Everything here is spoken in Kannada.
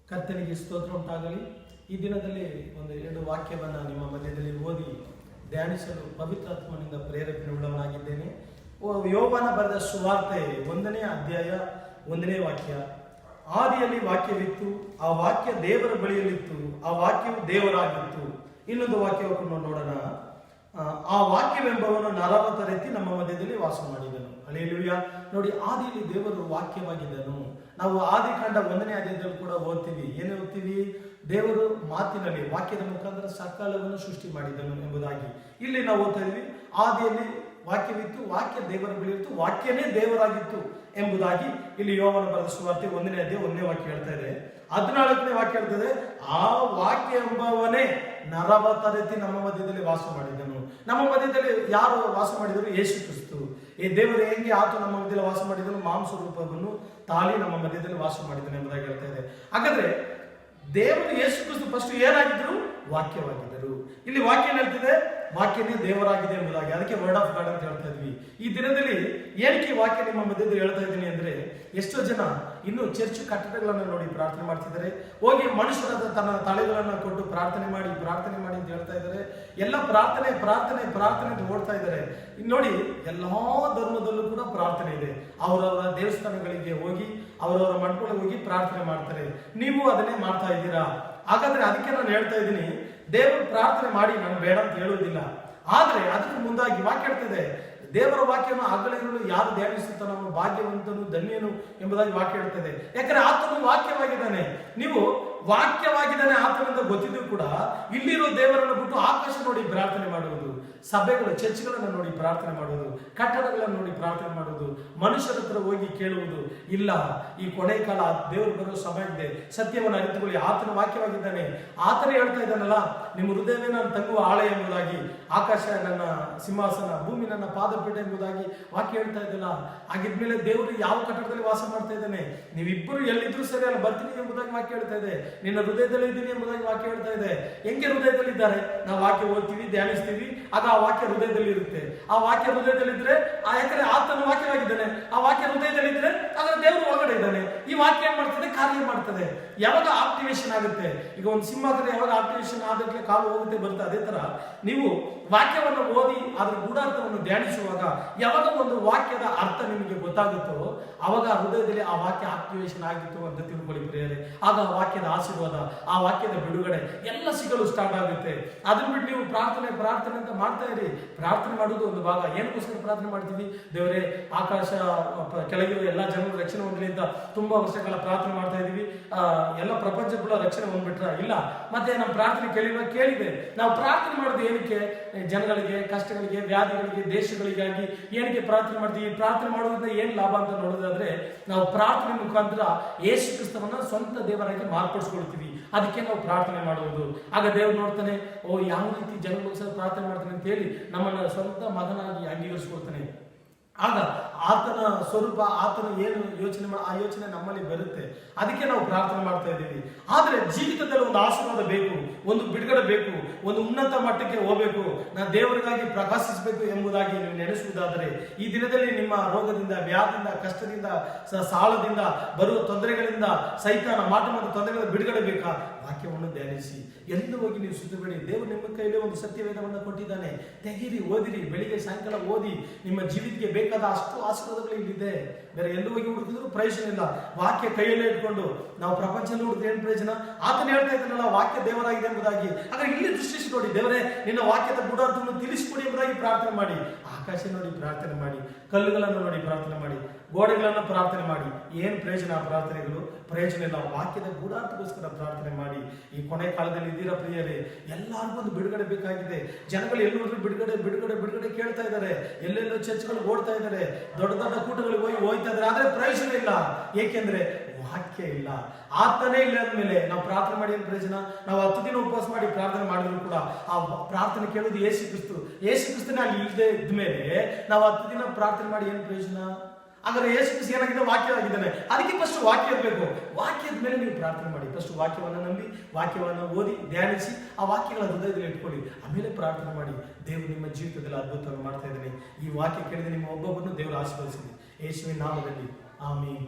ಕರ್ತನಿಗೆ ಸ್ತೋತ್ರ ಉಂಟಾಗಲಿ. ಈ ದಿನದಲ್ಲಿ ಒಂದು 2 ವಾಕ್ಯವನ್ನು ನಿಮ್ಮ ಮಧ್ಯದಲ್ಲಿ ಓದಿ ಧ್ಯಾನಿಸಲು ಪವಿತ್ರಾತ್ಮನಿಂದ ಪ್ರೇರೇಪಣೆ ಉಳ್ಳವನಾಗಿದ್ದೇನೆ. ಯೋಬನ ಬರೆದ ಸುವಾರ್ತೆ 1ನೇ ಅಧ್ಯಾಯ 1ನೇ ವಾಕ್ಯ. ಆದಿಯಲ್ಲಿ ವಾಕ್ಯವಿತ್ತು, ಆ ವಾಕ್ಯ ದೇವರ ಬಳಿಯಲ್ಲಿತ್ತು, ಆ ವಾಕ್ಯವು ದೇವರಾಗಿತ್ತು. ಇನ್ನೊಂದು ವಾಕ್ಯವನ್ನು ನೋಡೋಣ. ಆ ವಾಕ್ಯವೆಂಬವನು ನರವತರೆತ್ತಿ ನಮ್ಮ ಮಧ್ಯದಲ್ಲಿ ವಾಸ ಮಾಡಿದನು. ಹಲ್ಲೆಲೂಯಾ. ನೋಡಿ, ಆದಿಯಲ್ಲಿ ದೇವರು ವಾಕ್ಯವಾಗಿದ್ದನು. ನಾವು ಆದಿ ಕಂಡ 1ನೇ ಅಧ್ಯಾಯದಲ್ಲಿ ಕೂಡ ಓದ್ತೀವಿ. ಏನು ಓದ್ತೀವಿ? ದೇವರು ಮಾತಿನಲ್ಲಿ ವಾಕ್ಯದ ಮುಖಾಂತರ ಸಕಾಲವನ್ನು ಸೃಷ್ಟಿ ಮಾಡಿದನು ಎಂಬುದಾಗಿ. ಇಲ್ಲಿ ನಾವು ಓದ್ತಾ ಇದ್ವಿ, ಆದಿಯಲ್ಲಿ ವಾಕ್ಯವಿತ್ತು, ವಾಕ್ಯ ದೇವರ ಬಳಿ ಇತ್ತು, ವಾಕ್ಯನೇ ದೇವರಾಗಿತ್ತು ಎಂಬುದಾಗಿ ಇಲ್ಲಿ ಯೋಬನ ಬರೆದ ಸುವಾರ್ತೆ 1ನೇ ಅಧ್ಯಾಯ 1ನೇ ವಾಕ್ಯ ಹೇಳ್ತಾ ಇದೆ. 14ನೇ ವಾಕ್ಯ ಹೇಳ್ತದೆ, ಆ ವಾಕ್ಯ ಎಂಬವನೇ ನರವತರೆತ್ತಿ ನಮ್ಮ ಮಧ್ಯದಲ್ಲಿ ವಾಸ ಮಾಡಿದನು. ನಮ್ಮ ಮಧ್ಯದಲ್ಲಿ ಯಾರು ವಾಸ ಮಾಡಿದರು? ಯೇಸು ಕ್ರಿಸ್ತು. ಈ ದೇವರು ಹೆಂಗೆ ಆತ ನಮ್ಮ ಮಧ್ಯದಲ್ಲಿ ವಾಸ ಮಾಡಿದನು? ಮಾಂಸ ರೂಪವನ್ನು ತಾಳಿ ನಮ್ಮ ಮಧ್ಯದಲ್ಲಿ ವಾಸ ಮಾಡಿದನು ಎಂಬುದಾಗಿ ಹೇಳ್ತಾ ಇದೆ. ಹಾಗಾದ್ರೆ ದೇವರು ಯೇಸು ಕ್ರಿಸ್ತು ಫಸ್ಟ್ ಏನಾಗಿದ್ರು? ವಾಕ್ಯವಾಗಿದ್ದರು. ಇಲ್ಲಿ ವಾಕ್ಯ ಹೇಳ್ತಿದೆ, ವಾಕ್ಯನೇ ದೇವರಾಗಿದೆ ಎಂಬುದಾಗಿ. ಅದಕ್ಕೆ ವರ್ಡ್ ಆಫ್ ಗಾಡ್ ಅಂತ ಹೇಳ್ತಾ ಇದ್ವಿ. ಈ ದಿನದಲ್ಲಿ ಏನಕ್ಕೆ ವಾಕ್ಯ ನಿಮ್ಮ ಮಧ್ಯದಲ್ಲಿ ಹೇಳ್ತಾ ಇದ್ದೀನಿ ಅಂದ್ರೆ, ಎಷ್ಟೋ ಜನ ಇನ್ನು ಚರ್ಚ್ ಕಟ್ಟಡಗಳನ್ನು ನೋಡಿ ಪ್ರಾರ್ಥನೆ ಮಾಡ್ತಿದ್ದಾರೆ. ಹೋಗಿ ಮನುಷ್ಯರಾದ ತನ್ನ ತಲೆಗಳನ್ನು ಕೊಟ್ಟು ಪ್ರಾರ್ಥನೆ ಮಾಡಿ ಅಂತ ಹೇಳ್ತಾ ಇದ್ದಾರೆ. ಎಲ್ಲ ಪ್ರಾರ್ಥನೆ ಪ್ರಾರ್ಥನೆ ಪ್ರಾರ್ಥನೆ ಅಂತ ಓಡ್ತಾ ಇದ್ದಾರೆ. ನೋಡಿ, ಎಲ್ಲಾ ಧರ್ಮದಲ್ಲೂ ಕೂಡ ಪ್ರಾರ್ಥನೆ ಇದೆ. ಅವರವರ ದೇವಸ್ಥಾನಗಳಿಗೆ ಹೋಗಿ ಅವರವರ ಮಂಟಪಗಳಿಗೆ ಹೋಗಿ ಪ್ರಾರ್ಥನೆ ಮಾಡ್ತಾರೆ. ನೀವು ಅದನ್ನೇ ಮಾಡ್ತಾ ಇದ್ದೀರಾ. ಹಾಗಾದ್ರೆ ಅದಕ್ಕೆ ನಾನು ಹೇಳ್ತಾ ಇದ್ದೀನಿ, ದೇವರು ಪ್ರಾರ್ಥನೆ ಮಾಡಿ, ನಾನು ಬೇಡ ಅಂತ ಹೇಳುವುದಿಲ್ಲ. ಆದ್ರೆ ಅದಕ್ಕೆ ಮುಂದಾಗಿ ವಾಕ್ಯ ಹೇಳ್ತದೆ, ದೇವರ ವಾಕ್ಯವನ್ನು ಹಗಲಿರುಳು ಯಾರು ಧ್ಯಾನಿಸುತ್ತಾನೋ ಅವನು ಭಾಗ್ಯವಂತನು ಧನ್ಯನು ಎಂಬುದಾಗಿ ವಾಕ್ಯ ಹೇಳ್ತದೆ. ಯಾಕಂದ್ರೆ ಆತನು ವಾಕ್ಯವಾಗಿದ್ದಾನೆ. ನೀವು ವಾಕ್ಯವಾಗಿದ್ದಾನೆ ಆತನಿಂದ ಗೊತ್ತಿದ್ದು ಕೂಡ ಇಲ್ಲಿರೋ ದೇವರನ್ನು ಬಿಟ್ಟು ಆಕಾಶ ನೋಡಿ ಪ್ರಾರ್ಥನೆ ಮಾಡುವುದು, ಸಭೆಗಳು ಚರ್ಚ್ಗಳನ್ನು ನೋಡಿ ಪ್ರಾರ್ಥನೆ ಮಾಡುವುದು, ಕಟ್ಟಡಗಳನ್ನು ನೋಡಿ ಪ್ರಾರ್ಥನೆ ಮಾಡುವುದು, ಮನುಷ್ಯರ ಹತ್ರ ಹೋಗಿ ಕೇಳುವುದು ಇಲ್ಲ. ಈ ಕೊನೆ ಕಾಲ ದೇವರು ಬರೋ ಸಮಯ ಇದೆ. ಸತ್ಯವನ್ನು ಅರಿತುಕೊಳ್ಳಿ, ಆತನ ವಾಕ್ಯವಾಗಿದ್ದಾನೆ. ಆತನೇ ಹೇಳ್ತಾ ಇದ್ದಾನಲ್ಲ, ನಿಮ್ಮ ಹೃದಯವೇ ನಾನು ತಂಗುವ ಆಳೆ ಎಂಬುದಾಗಿ, ಆಕಾಶ ನನ್ನ ಸಿಂಹಾಸನ, ಭೂಮಿ ನನ್ನ ಪಾದಪೀಠ ಎಂಬುದಾಗಿ ವಾಕ್ಯ ಹೇಳ್ತಾ ಇದ್ದಲ್ಲ. ಹಾಗಿದ್ಮೇಲೆ ದೇವರು ಯಾವ ಕಟ್ಟಡದಲ್ಲಿ ವಾಸ ಮಾಡ್ತಾ ಇದ್ದಾನೆ? ನೀವಿಬ್ಬರು ಎಲ್ಲಿದ್ರು ಸರಿ ಅಲ್ಲಿ ಬರ್ತೀನಿ ಎಂಬುದಾಗಿ ವಾಕ್ಯ ಹೇಳ್ತಾ ಇದೆ. ನಿನ್ನ ಹೃದಯದಲ್ಲಿ ಇದ್ದೀನಿ ಎಂಬುದಾಗಿ ವಾಕ್ಯ ಹೇಳ್ತಾ ಇದೆ. ಹೆಂಗೆ ಹೃದಯದಲ್ಲಿ ಇದ್ದಾರೆ? ನಾವು ವಾಕ್ಯ ಓದ್ತೀವಿ, ಧ್ಯಾನಿಸ್ತೀವಿ, ಆಗ ಆ ವಾಕ್ಯ ಹೃದಯದಲ್ಲಿ ಇರುತ್ತೆ. ಆ ವಾಕ್ಯ ಹೃದಯದಲ್ಲಿ ಇದ್ರೆ, ಯಾಕಂದ್ರೆ ಆತನ ವಾಕ್ಯವಾಗಿದ್ದಾನೆ, ಆ ವಾಕ್ಯ ಹೃದಯದಲ್ಲಿ ಇದ್ರೆ ಆದ್ರೆ ದೇವರು ಒಳಗಡೆ ಇದ್ದಾನೆ. ಈ ವಾಕ್ಯ ಏನ್ ಮಾಡ್ತದೆ? ಕಾರ್ಯ ಮಾಡ್ತದೆ. ಯಾವಾಗ ಆಕ್ಟಿವೇಶನ್ ಆಗುತ್ತೆ? ಈಗ ಒಂದು ಸಿಂಹಕ್ಕೆ ಯಾವಾಗ ಆಕ್ಟಿವೇಶನ್ ಆದಕ್ಕೆ ಕಾಲು ಹೋಗುತ್ತೆ ಬರುತ್ತೆ, ಅದೇ ತರ ನೀವು ವಾಕ್ಯವನ್ನು ಓದಿ ಅದರ ಗೂಢಾರ್ಥವನ್ನು ಧ್ಯಾನಿಸುವಾಗ ಯಾವಾಗ ಒಂದು ವಾಕ್ಯದ ಅರ್ಥ ನಿಮಗೆ ಗೊತ್ತಾಗುತ್ತೋ ಅವಾಗ ಹೃದಯದಲ್ಲಿ ಆ ವಾಕ್ಯ ಆಕ್ಟಿವೇಶನ್ ಆಗಿತ್ತು ಅಂತ ತಿಳ್ಕೊಳ್ಳಿ ಪ್ರಿಯರೇ. ಆಗ ಆ ವಾಕ್ಯದ ಆಶೀರ್ವಾದ, ಆ ವಾಕ್ಯದ ಬಿಡುಗಡೆ ಎಲ್ಲ ಸಿಗಲು ಸ್ಟಾರ್ಟ್ ಆಗುತ್ತೆ. ಅದನ್ನ ಬಿಟ್ಟು ನೀವು ಪ್ರಾರ್ಥನೆ ಅಂತ ಮಾಡ್ತಾ ಇರಿ. ಪ್ರಾರ್ಥನೆ ಮಾಡುವುದು ಒಂದು ಭಾಗ. ಏನಕ್ಕೋಸ್ಕರ ಪ್ರಾರ್ಥನೆ ಮಾಡ್ತೀವಿ? ದೇವರೇ, ಆಕಾಶ ಕೆಳಗಿರುವ ಎಲ್ಲ ಜನರು ರಕ್ಷಣೆ ಹೊಂದಲಿ ಅಂತ ತುಂಬಾ ವರ್ಷಗಳ ಪ್ರಾರ್ಥನೆ ಮಾಡ್ತಾ ಇದೀವಿ. ಎಲ್ಲ ಪ್ರಪಂಚ ಕೂಡ ರಕ್ಷಣೆ ಹೊಂದ್ಬಿಟ್ರ? ಇಲ್ಲ. ಮತ್ತೆ ನಮ್ಮ ಪ್ರಾರ್ಥನೆ ಕೇಳಿದೆ. ನಾವು ಪ್ರಾರ್ಥನೆ ಮಾಡೋದು ಏನಕ್ಕೆ? ಜನಗಳಿಗೆ, ಕಷ್ಟಗಳಿಗೆ, ವ್ಯಾಧಿಗಳಿಗೆ, ದೇಶಗಳಿಗಾಗಿ ಏನಕ್ಕೆ ಪ್ರಾರ್ಥನೆ ಮಾಡ್ತೀವಿ? ಪ್ರಾರ್ಥನೆ ಮಾಡೋದ್ರಿಂದ ಏನ್ ಲಾಭ ಅಂತ ನೋಡೋದಾದ್ರೆ, ನಾವು ಪ್ರಾರ್ಥನೆ ಮುಖಾಂತರ ಯೇಸು ಕ್ರಿಸ್ತವನ್ನ ಸ್ವಂತ ದೇವರಾಗಿ ಮಾರ್ಪಡಿಸ್ಕೊಳ್ತೀವಿ. ಅದಕ್ಕೆ ನಾವು ಪ್ರಾರ್ಥನೆ ಮಾಡುವುದು. ಆಗ ದೇವರು ನೋಡ್ತಾನೆ, ಓ, ಯಾವ ರೀತಿ ಜನಗಳಿಗೋಸ್ಕರ ಪ್ರಾರ್ಥನೆ ಮಾಡ್ತಾನೆ ಅಂತ ಹೇಳಿ ನಮ್ಮನ್ನ ಸ್ವಂತ ಮಗನಾಗಿ ಅಂಗೀಕರಿಸ್ಕೊಳ್ತಾನೆ. ಆಗ ಆತನ ಸ್ವರೂಪ, ಆತನ ಏನು ಯೋಚನೆ ಆ ಯೋಚನೆ ನಮ್ಮಲ್ಲಿ ಬರುತ್ತೆ. ಅದಕ್ಕೆ ನಾವು ಪ್ರಾರ್ಥನೆ ಮಾಡ್ತಾ ಇದ್ದೀವಿ. ಆದ್ರೆ ಜೀವಿತದಲ್ಲಿ ಒಂದು ಆಶೀರ್ವಾದ ಬೇಕು, ಒಂದು ಬಿಡುಗಡೆ ಬೇಕು, ಒಂದು ಉನ್ನತ ಮಟ್ಟಕ್ಕೆ ಹೋಗಬೇಕು, ನಾನು ದೇವರಿಗಾಗಿ ಪ್ರಕಾಶಿಸಬೇಕು ಎಂಬುದಾಗಿ ನೀವು ನೆನೆಸುವುದಾದರೆ, ಈ ದಿನದಲ್ಲಿ ನಿಮ್ಮ ರೋಗದಿಂದ, ವ್ಯಾಧಿಯಿಂದ, ಕಷ್ಟದಿಂದ, ಸಾಲದಿಂದ ಬರುವ ತೊಂದರೆಗಳಿಂದ, ಸೈತಾನ ಮಾಟ ಮತ್ತು ತೊಂದರೆಗಳ ಬಿಡುಗಡೆ ಬೇಕಾ? ವಾಕ್ಯವನ್ನು ಧ್ಯಾನಿಸಿ. ಎಂದು ಹೋಗಿ ನೀವು ಸುತ್ತಬೇಡಿ. ದೇವರು ನಿಮ್ಮ ಕೈಯಲ್ಲಿ ಒಂದು ಸತ್ಯವೇದವನ್ನು ಕೊಟ್ಟಿದ್ದಾನೆ. ತೆಗೀರಿ, ಓದಿರಿ. ಬೆಳಿಗ್ಗೆ ಸಾಯಂಕಾಲ ಓದಿ. ನಿಮ್ಮ ಜೀವಿತಕ್ಕೆ ಬೇಕಾದ ಅಷ್ಟು ಆಶೀರ್ವಾದಗಳು ಇಲ್ಲಿದೆ. ಬೇರೆ ಎಲ್ಲೂ ಹೋಗಿ ಹುಡುಕಿದ್ರು ಪ್ರಯೋಜನ ಇಲ್ಲ. ವಾಕ್ಯ ಕೈಯಲ್ಲೇ ಇಟ್ಕೊಂಡು ನಾವು ಪ್ರಪಂಚದಲ್ಲಿ ಹುಡುಕಿದ್ರೆ ಏನು ಪ್ರಯೋಜನ? ಆತನ ಹೇಳ್ತಾ ಇದ್ದಾನಲ್ಲ, ವಾಕ್ಯ ದೇವರಾಗಿದೆ ಎಂಬುದಾಗಿ. ಆದ್ರೆ ಇಲ್ಲಿ ದೃಷ್ಟಿಸಿ ನೋಡಿ, ದೇವರೇ, ನಿನ್ನ ವಾಕ್ಯದ ಗೂಢಾರ್ಥವನ್ನು ತಿಳಿಸಿಕೊಡಿ ಎಂಬುದಾಗಿ ಪ್ರಾರ್ಥನೆ ಮಾಡಿ. ಆಕಾಶ ನೋಡಿ ಪ್ರಾರ್ಥನೆ ಮಾಡಿ, ಕಲ್ಲುಗಳನ್ನು ನೋಡಿ ಪ್ರಾರ್ಥನೆ ಮಾಡಿ, ಗೋಡೆಗಳನ್ನು ಪ್ರಾರ್ಥನೆ ಮಾಡಿ. ಏನು ಪ್ರಯೋಜನ? ಪ್ರಾರ್ಥನೆಗಳು ಪ್ರಯೋಜನ ಇಲ್ಲ. ವಾಕ್ಯದ ಗೂಢಾರ್ಥಕ್ಕೋಸ್ಕರ ಪ್ರಾರ್ಥನೆ ಮಾಡಿ. ಈ ಕೊನೆ ಕಾಲದಲ್ಲಿ ಇದ್ದೀರಾ ಪ್ರಿಯರೇ? ಎಲ್ಲರಿಗೂ ಒಂದು ಬಿಡುಗಡೆ ಬೇಕಾಗಿದೆ. ಜನಗಳು ಎಲ್ಲೋದ್ರೂ ಬಿಡುಗಡೆ ಬಿಡುಗಡೆ ಬಿಡುಗಡೆ ಕೇಳ್ತಾ ಇದ್ದಾರೆ. ಎಲ್ಲೆಲ್ಲೋ ಚರ್ಚ್ಗಳು ಓಡ್ತಾ ಇದ್ದಾರೆ, ದೊಡ್ಡ ದೊಡ್ಡ ಕೂಟಗಳಿಗೆ ಹೋಗ್ತಾ ಇದ್ದಾರೆ. ಆದ್ರೆ ಪ್ರಯೋಜನ ಇಲ್ಲ. ಏಕೆಂದ್ರೆ ವಾಕ್ಯ ಇಲ್ಲ, ಆತನೇ ಇಲ್ಲ ಅಂದ್ಮೇಲೆ ನಾವು ಪ್ರಾರ್ಥನೆ ಮಾಡಿ ಏನು ಪ್ರಯೋಜನ? ನಾವು 10 ದಿನ ಉಪವಾಸ ಮಾಡಿ ಪ್ರಾರ್ಥನೆ ಮಾಡಿದ್ರು ಕೂಡ ಆ ಪ್ರಾರ್ಥನೆ ಕೇಳೋದು ಯೇಸು ಕ್ರಿಸ್ತು. ಯೇಸು ಕ್ರಿಸ್ತನೇ ಅಲ್ಲಿ ಇಲ್ಲದೆ ಇದ್ಮೇಲೆ ನಾವು 10 ದಿನ ಪ್ರಾರ್ಥನೆ ಮಾಡಿ ಏನು ಪ್ರಯೋಜನ? ಹಾಗಾದ್ರೆ ಯೇಸು ಕ್ರಿಸ್ತ ಏನಾಗಿದೆ? ವಾಕ್ಯವಾಗಿದ್ದಾನೆ. ಅದಕ್ಕೆ ಫಸ್ಟ್ ವಾಕ್ಯ ಇರಬೇಕು. ವಾಕ್ಯದ ಮೇಲೆ ನೀವು ಪ್ರಾರ್ಥನೆ ಮಾಡಿ. ಫಸ್ಟ್ ವಾಕ್ಯವನ್ನು ನಂಬಿ, ವಾಕ್ಯವನ್ನು ಓದಿ, ಧ್ಯಾನಿಸಿ, ಆ ವಾಕ್ಯಗಳ ಹೃದಯದಲ್ಲಿ ಇಟ್ಕೊಳ್ಳಿ. ಆಮೇಲೆ ಪ್ರಾರ್ಥನೆ ಮಾಡಿ. ದೇವರು ನಿಮ್ಮ ಜೀವಿತದಲ್ಲಿ ಅದ್ಭುತವನ್ನು ಮಾಡ್ತಾ ಇದ್ದಾನೆ. ಈ ವಾಕ್ಯ ಕೇಳಿದ ನಿಮ್ಮ ಒಬ್ಬೊಬ್ಬರನ್ನು ದೇವರು ಆಶೀರ್ವದಿಸಲಿ. ಯೇಸುವಿನ ನಾಮದಲ್ಲಿ ಆಮೆನ್.